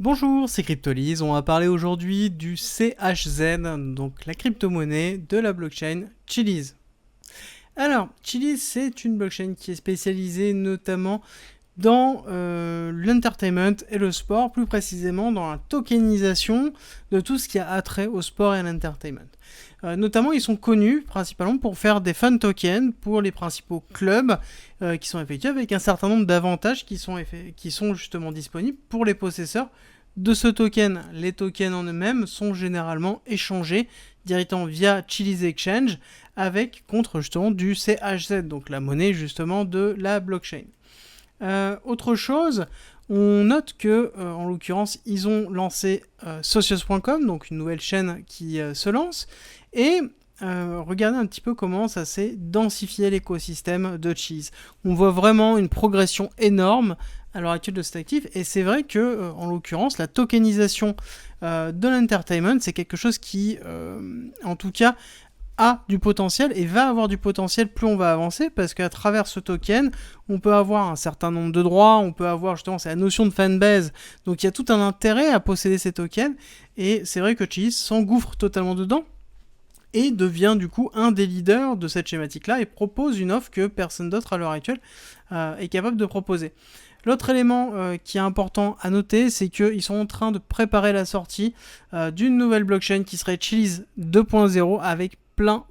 Bonjour, c'est Cryptolyse. On va parler aujourd'hui du CHZ, donc la crypto-monnaie de la blockchain Chiliz. Alors, Chiliz, c'est une blockchain qui est spécialisée notamment dans l'entertainment et le sport, plus précisément dans la tokenisation de tout ce qui a attrait au sport et à l'entertainment. Notamment, ils sont connus principalement pour faire des fan tokens pour les principaux clubs qui sont effectués avec un certain nombre d'avantages qui sont justement disponibles pour les possesseurs de ce token. Les tokens en eux-mêmes sont généralement échangés directement via Chiliz Exchange contre justement du CHZ, donc la monnaie justement de la blockchain. Autre chose, on note que, en l'occurrence, ils ont lancé Socios.com, donc une nouvelle chaîne qui se lance, et regardez un petit peu comment ça s'est densifié l'écosystème de Chiliz. On voit vraiment une progression énorme à l'heure actuelle de cet actif, et c'est vrai que, en l'occurrence, la tokenisation de l'entertainment, c'est quelque chose qui, en tout cas, a du potentiel et va avoir du potentiel plus on va avancer, parce qu'à travers ce token, on peut avoir un certain nombre de droits, on peut avoir justement, c'est la notion de fanbase, donc il y a tout un intérêt à posséder ces tokens, et c'est vrai que Chiliz s'engouffre totalement dedans, et devient du coup un des leaders de cette schématique-là, et propose une offre que personne d'autre à l'heure actuelle est capable de proposer. L'autre élément qui est important à noter, c'est qu'ils sont en train de préparer la sortie d'une nouvelle blockchain qui serait Chiliz 2.0 avec plein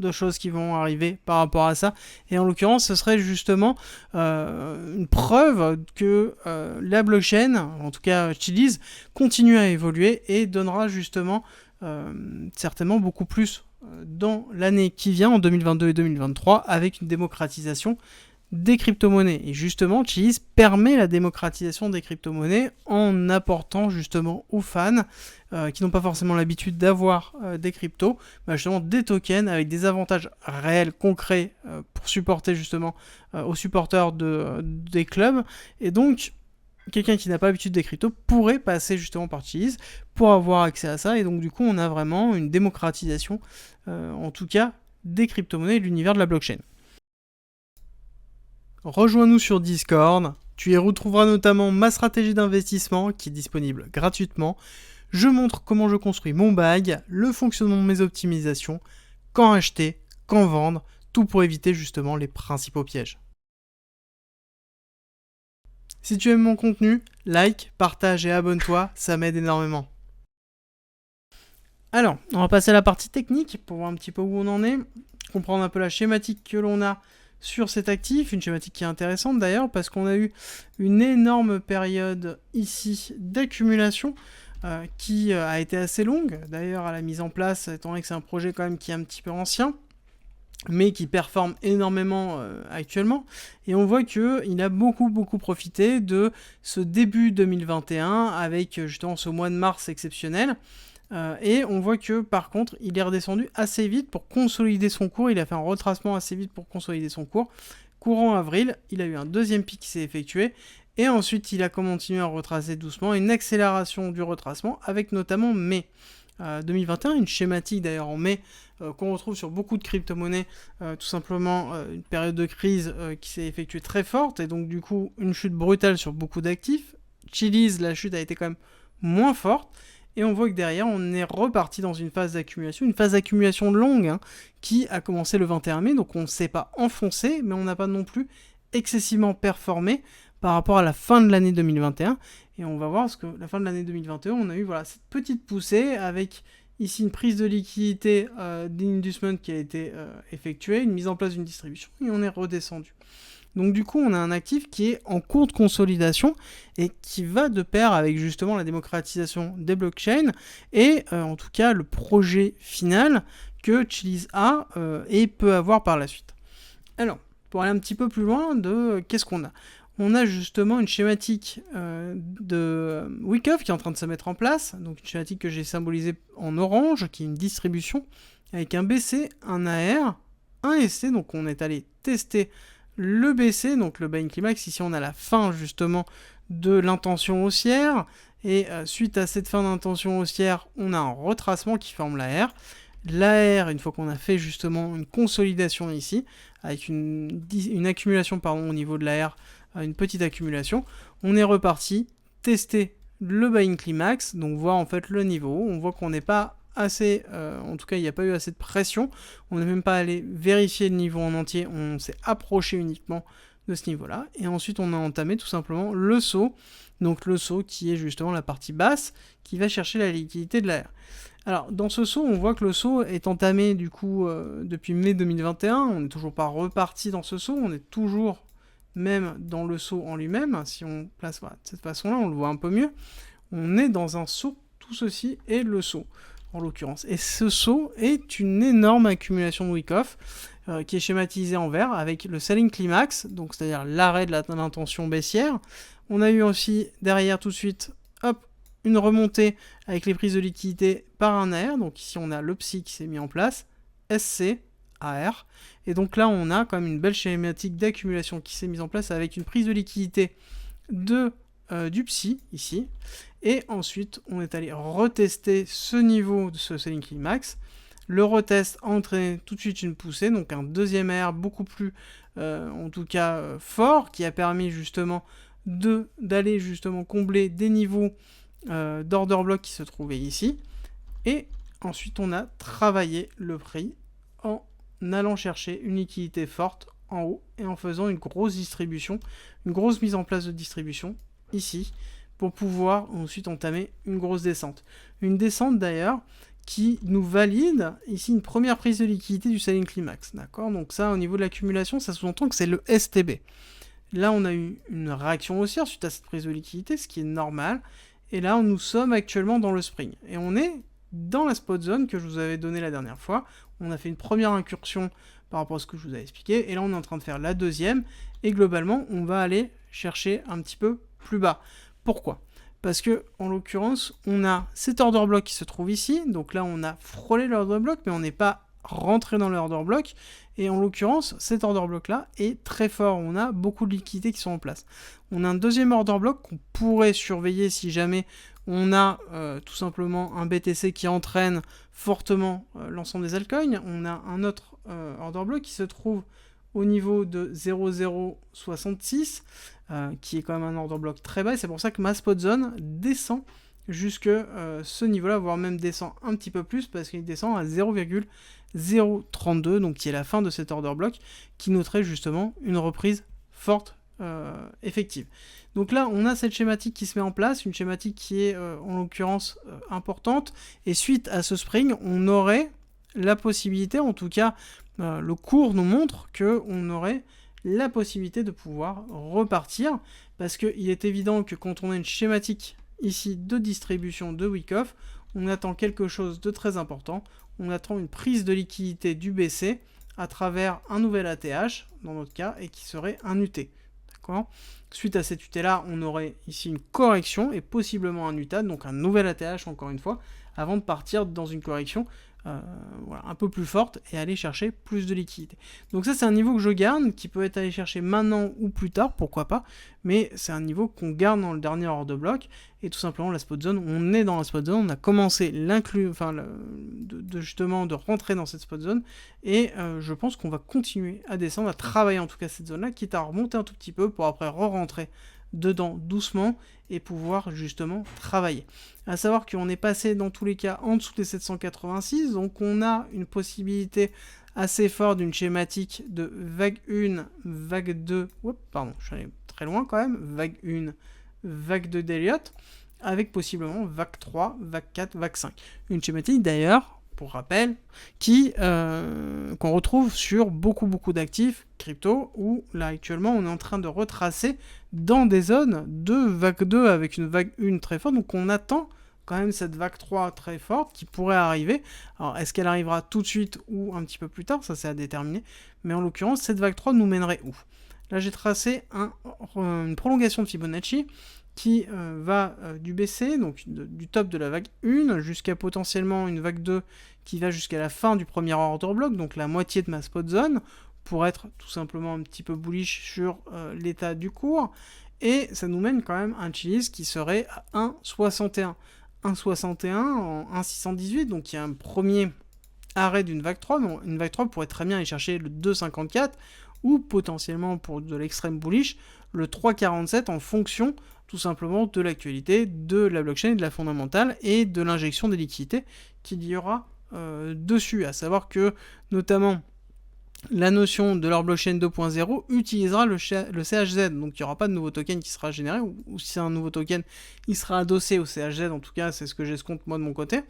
de choses qui vont arriver par rapport à ça. Et en l'occurrence, ce serait justement une preuve que la blockchain, en tout cas Chiliz, continue à évoluer et donnera justement certainement beaucoup plus dans l'année qui vient, en 2022 et 2023, avec une démocratisation des crypto-monnaies. Et justement, Chiliz permet la démocratisation des crypto-monnaies en apportant justement aux fans qui n'ont pas forcément l'habitude d'avoir des cryptos, justement des tokens avec des avantages réels, concrets pour supporter justement aux supporters des clubs. Et donc, quelqu'un qui n'a pas l'habitude des cryptos pourrait passer justement par Chiliz pour avoir accès à ça. Et donc, du coup, on a vraiment une démocratisation, en tout cas, des crypto-monnaies et de l'univers de la blockchain. Rejoins-nous sur Discord, tu y retrouveras notamment ma stratégie d'investissement qui est disponible gratuitement. Je montre comment je construis mon bag, le fonctionnement de mes optimisations, quand acheter, quand vendre, tout pour éviter justement les principaux pièges. Si tu aimes mon contenu, like, partage et abonne-toi, ça m'aide énormément. Alors, on va passer à la partie technique pour voir un petit peu où on en est, comprendre un peu la schématique que l'on a sur cet actif, une schématique qui est intéressante d'ailleurs parce qu'on a eu une énorme période ici d'accumulation qui a été assez longue d'ailleurs à la mise en place, étant donné que c'est un projet quand même qui est un petit peu ancien, mais qui performe énormément actuellement, et on voit qu'il a beaucoup profité de ce début 2021 avec justement ce mois de mars exceptionnel. Et on voit que par contre il est redescendu assez vite pour consolider son cours, il a fait un retracement assez vite pour consolider son cours. Courant avril, il a eu un deuxième pic qui s'est effectué, et ensuite il a continué à retracer doucement, une accélération du retracement avec notamment mai 2021, une schématique d'ailleurs en mai qu'on retrouve sur beaucoup de crypto-monnaies, tout simplement une période de crise qui s'est effectuée très forte, et donc du coup une chute brutale sur beaucoup d'actifs. Chiliz, la chute a été quand même moins forte, et on voit que derrière, on est reparti dans une phase d'accumulation longue, qui a commencé le 21 mai, donc on ne s'est pas enfoncé, mais on n'a pas non plus excessivement performé par rapport à la fin de l'année 2021, et on va voir parce que la fin de l'année 2021, on a eu cette petite poussée, avec ici une prise de liquidité d'inducement qui a été effectuée, une mise en place d'une distribution, et on est redescendu. Donc du coup, on a un actif qui est en cours de consolidation et qui va de pair avec justement la démocratisation des blockchains et en tout cas le projet final que Chiliz a et peut avoir par la suite. Alors, pour aller un petit peu plus loin, qu'est-ce qu'on a ? On a justement une schématique de Wyckoff qui est en train de se mettre en place, donc une schématique que j'ai symbolisée en orange, qui est une distribution avec un BC, un AR, un SC, donc on est allé tester le BC, donc le Buying Climax. Ici on a la fin justement de l'intention haussière, et suite à cette fin d'intention haussière, on a un retracement qui forme l'AR. L'AR, une fois qu'on a fait justement une consolidation ici, avec une accumulation au niveau de l'AR, une petite accumulation, on est reparti tester le buying climax, donc voir en fait le niveau. On voit qu'on n'est pas assez, en tout cas il n'y a pas eu assez de pression, on n'est même pas allé vérifier le niveau en entier, on s'est approché uniquement de ce niveau là, et ensuite on a entamé tout simplement le saut, donc le saut qui est justement la partie basse, qui va chercher la liquidité de l'air. Alors dans ce saut, on voit que le saut est entamé du coup depuis mai 2021, on n'est toujours pas reparti dans ce saut, on est toujours même dans le saut en lui-même. Si on place voilà, de cette façon-là, on le voit un peu mieux, on est dans un saut, tout ceci est le saut en l'occurrence. Et ce saut est une énorme accumulation de Wyckoff qui est schématisée en vert avec le selling climax, donc c'est-à-dire l'arrêt de l'intention baissière. On a eu aussi derrière tout de suite, hop, une remontée avec les prises de liquidité par un AR. Donc ici on a le psy qui s'est mis en place, SC, AR. Et donc là on a quand même une belle schématique d'accumulation qui s'est mise en place avec une prise de liquidité du psy ici. Et ensuite on est allé retester ce niveau de ce selling climax. Le retest a entraîné tout de suite une poussée, donc un deuxième AR beaucoup plus en tout cas fort, qui a permis justement d'aller justement combler des niveaux d'order block qui se trouvaient ici. Et ensuite on a travaillé le prix en allant chercher une liquidité forte en haut et en faisant une grosse distribution, une grosse mise en place de distribution ici pour pouvoir ensuite entamer une grosse descente. Une descente d'ailleurs qui nous valide ici une première prise de liquidité du selling climax. D'accord ? Donc ça, au niveau de l'accumulation, ça sous-entend que c'est le STB. Là, on a eu une réaction haussière suite à cette prise de liquidité, ce qui est normal. Et là, nous sommes actuellement dans le spring. Et on est dans la spot zone que je vous avais donnée la dernière fois. On a fait une première incursion par rapport à ce que je vous avais expliqué. Et là, on est en train de faire la deuxième. Et globalement, on va aller chercher un petit peu plus bas. Pourquoi ? Parce que, en l'occurrence, on a cet order block qui se trouve ici. Donc là, on a frôlé l'order block, mais on n'est pas rentré dans l'order block. Et en l'occurrence, cet order block là est très fort. On a beaucoup de liquidités qui sont en place. On a un deuxième order block qu'on pourrait surveiller si jamais on a tout simplement un BTC qui entraîne fortement l'ensemble des altcoins. On a un autre order block qui se trouve au niveau de 0,066 qui est quand même un order block très bas. Et c'est pour ça que ma spot zone descend jusque ce niveau-là, voire même descend un petit peu plus parce qu'il descend à 0,032, donc qui est la fin de cet order block, qui noterait justement une reprise forte effective. Donc là, on a cette schématique qui se met en place, une schématique qui est en l'occurrence importante, et suite à ce spring, on aurait la possibilité, en tout cas le cours nous montre qu'on aurait la possibilité de pouvoir repartir, parce qu'il est évident que quand on a une schématique ici de distribution de Wyckoff, on attend quelque chose de très important, on attend une prise de liquidité du BC à travers un nouvel ATH, dans notre cas, et qui serait un UT. D'accord ? Suite à cet UT là, on aurait ici une correction et possiblement un UTAD, donc un nouvel ATH encore une fois, avant de partir dans une correction voilà, un peu plus forte et aller chercher plus de liquidité. Donc ça c'est un niveau que je garde, qui peut être allé chercher maintenant ou plus tard, pourquoi pas, mais c'est un niveau qu'on garde dans le dernier order block, et tout simplement la spot zone, on est dans la spot zone, on a commencé justement de rentrer dans cette spot zone, et je pense qu'on va continuer à descendre, à travailler en tout cas cette zone là, quitte à remonter un tout petit peu pour après re-rentrer dedans doucement et pouvoir justement travailler. À savoir qu'on est passé dans tous les cas en dessous des 786, donc on a une possibilité assez forte d'une schématique de vague 1, vague 2, je suis allé très loin quand même, vague 1, vague 2 d'Elliott, avec possiblement vague 3, vague 4, vague 5. Une schématique d'ailleurs, pour rappel, qu'on retrouve sur beaucoup d'actifs crypto, où là actuellement on est en train de retracer dans des zones de vague 2 avec une vague 1 très forte, donc on attend quand même cette vague 3 très forte qui pourrait arriver. Alors est-ce qu'elle arrivera tout de suite ou un petit peu plus tard, ça c'est à déterminer, mais en l'occurrence cette vague 3 nous mènerait où ? Là j'ai tracé une prolongation de Fibonacci qui va du BC, donc du top de la vague 1, jusqu'à potentiellement une vague 2 qui va jusqu'à la fin du premier order block, donc la moitié de ma spot zone, pour être tout simplement un petit peu bullish sur l'état du cours, et ça nous mène quand même un Chiliz qui serait à 1,61. 1,61 en 1,618, donc il y a un premier arrêt d'une vague 3, mais une vague 3 pourrait très bien aller chercher le 2,54, ou potentiellement pour de l'extrême bullish, le 3,47 en fonction tout simplement de l'actualité, de la blockchain, de la fondamentale et de l'injection des liquidités qu'il y aura dessus. À savoir que notamment la notion de leur blockchain 2.0 utilisera le CHZ, donc il n'y aura pas de nouveau token qui sera généré, ou si c'est un nouveau token, il sera adossé au CHZ, en tout cas c'est ce que j'escompte moi de mon côté,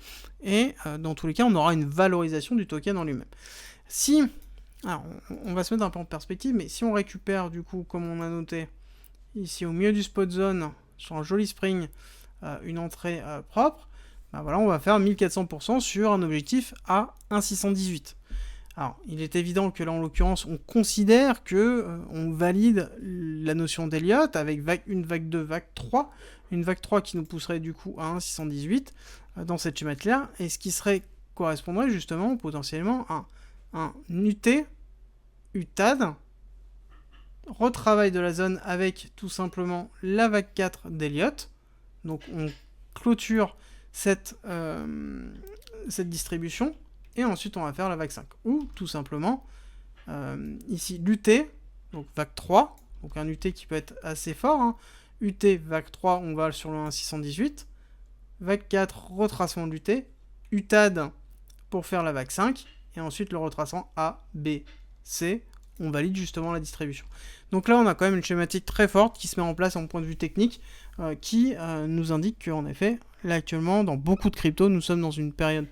et dans tous les cas on aura une valorisation du token en lui-même. Si, alors on va se mettre un peu en perspective, mais si on récupère du coup, comme on a noté, ici au milieu du spot zone, sur un joli spring, une entrée propre, bah voilà, on va faire 1400% sur un objectif à 1,618. Alors, il est évident que là, en l'occurrence, on considère que on valide la notion d'Elliott avec une vague 2, vague 3. Une vague 3 qui nous pousserait du coup à 1,618 dans cette schématique-là, et ce qui correspondrait justement potentiellement à un UT, UTAD, retravail de la zone avec tout simplement la vague 4 d'Elliott. Donc on clôture cette distribution et ensuite on va faire la vague 5. Ou tout simplement, ici l'UT, donc vague 3, donc un UT qui peut être assez fort. Hein. UT, vague 3, on va sur le 1,618. Vague 4, retracement de l'UT. UTAD pour faire la vague 5. Et ensuite le retracement A, B, C. On valide justement la distribution. Donc là, on a quand même une schématique très forte qui se met en place en point de vue technique, qui nous indique qu'en effet, là actuellement, dans beaucoup de cryptos, nous sommes dans une période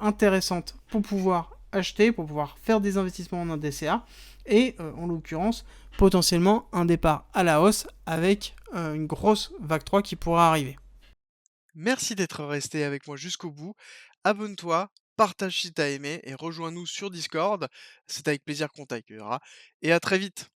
intéressante pour pouvoir acheter, pour pouvoir faire des investissements en un DCA, et en l'occurrence, potentiellement un départ à la hausse avec une grosse vague 3 qui pourra arriver. Merci d'être resté avec moi jusqu'au bout. Abonne-toi, partage si t'as aimé et rejoins-nous sur Discord. C'est avec plaisir qu'on t'accueillera. Et à très vite.